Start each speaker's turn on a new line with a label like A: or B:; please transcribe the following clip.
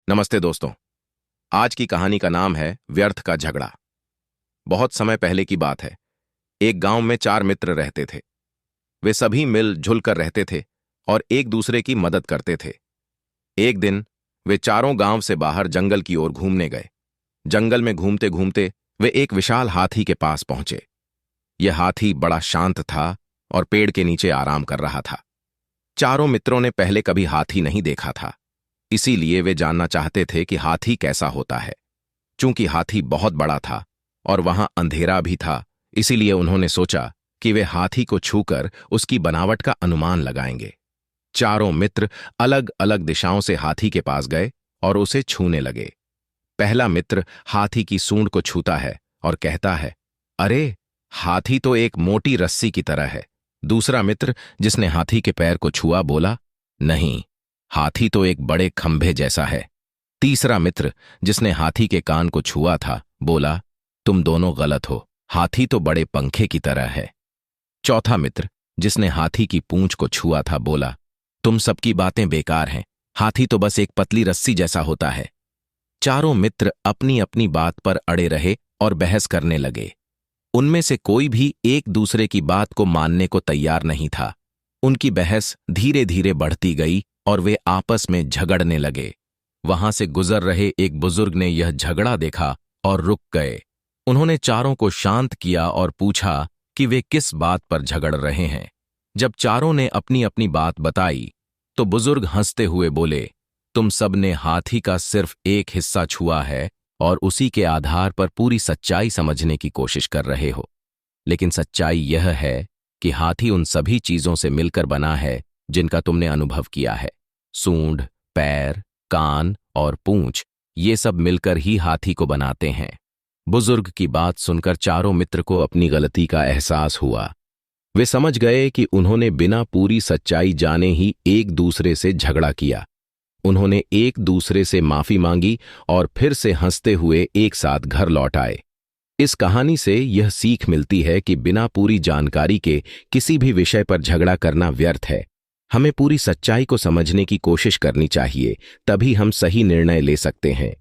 A: नमस्ते दोस्तों। आज की कहानी का नाम है व्यर्थ का झगड़ा। बहुत समय पहले की बात है। एक गांव में 4 मित्र रहते थे। वे सभी मिलजुल कर रहते थे और एक दूसरे की मदद करते थे। एक दिन वे चारों गांव से बाहर जंगल की ओर घूमने गए। जंगल में घूमते घूमते वे एक विशाल हाथी के पास पहुंचे। यह हाथी बड़ा शांत था और पेड़ के नीचे आराम कर रहा था। चारों मित्रों ने पहले कभी हाथी नहीं देखा था, इसीलिए वे जानना चाहते थे कि हाथी कैसा होता है। चूंकि हाथी बहुत बड़ा था और वहां अंधेरा भी था, इसीलिए उन्होंने सोचा कि वे हाथी को छूकर उसकी बनावट का अनुमान लगाएंगे। चारों मित्र अलग अलग दिशाओं से हाथी के पास गए और उसे छूने लगे। पहला मित्र हाथी की सूंड को छूता है और कहता है, अरे, हाथी तो एक मोटी रस्सी की तरह है। दूसरा मित्र जिसने हाथी के पैर को छुआ बोला, नहीं, हाथी तो एक बड़े खंभे जैसा है। तीसरा मित्र जिसने हाथी के कान को छुआ था बोला, तुम दोनों गलत हो, हाथी तो बड़े पंखे की तरह है। चौथा मित्र जिसने हाथी की पूंछ को छुआ था बोला, तुम सबकी बातें बेकार हैं, हाथी तो बस एक पतली रस्सी जैसा होता है। चारों मित्र अपनी अपनी बात पर अड़े रहे और बहस करने लगे। उनमें से कोई भी एक दूसरे की बात को मानने को तैयार नहीं था। उनकी बहस धीरे धीरे बढ़ती गई और वे आपस में झगड़ने लगे। वहां से गुजर रहे एक बुजुर्ग ने यह झगड़ा देखा और रुक गए। उन्होंने चारों को शांत किया और पूछा कि वे किस बात पर झगड़ रहे हैं। जब चारों ने अपनी अपनी बात बताई तो बुजुर्ग हंसते हुए बोले, तुम सब ने हाथी का सिर्फ एक हिस्सा छुआ है और उसी के आधार पर पूरी सच्चाई समझने की कोशिश कर रहे हो। लेकिन सच्चाई यह है कि हाथी उन सभी चीजों से मिलकर बना है जिनका तुमने अनुभव किया है। सूंड, पैर, कान और पूंछ, ये सब मिलकर ही हाथी को बनाते हैं। बुजुर्ग की बात सुनकर चारों मित्र को अपनी गलती का एहसास हुआ। वे समझ गए कि उन्होंने बिना पूरी सच्चाई जाने ही एक दूसरे से झगड़ा किया। उन्होंने एक दूसरे से माफी मांगी और फिर से हंसते हुए एक साथ घर लौट आए। इस कहानी से यह सीख मिलती है कि बिना पूरी जानकारी के किसी भी विषय पर झगड़ा करना व्यर्थ है। हमें पूरी सच्चाई को समझने की कोशिश करनी चाहिए, तभी हम सही निर्णय ले सकते हैं।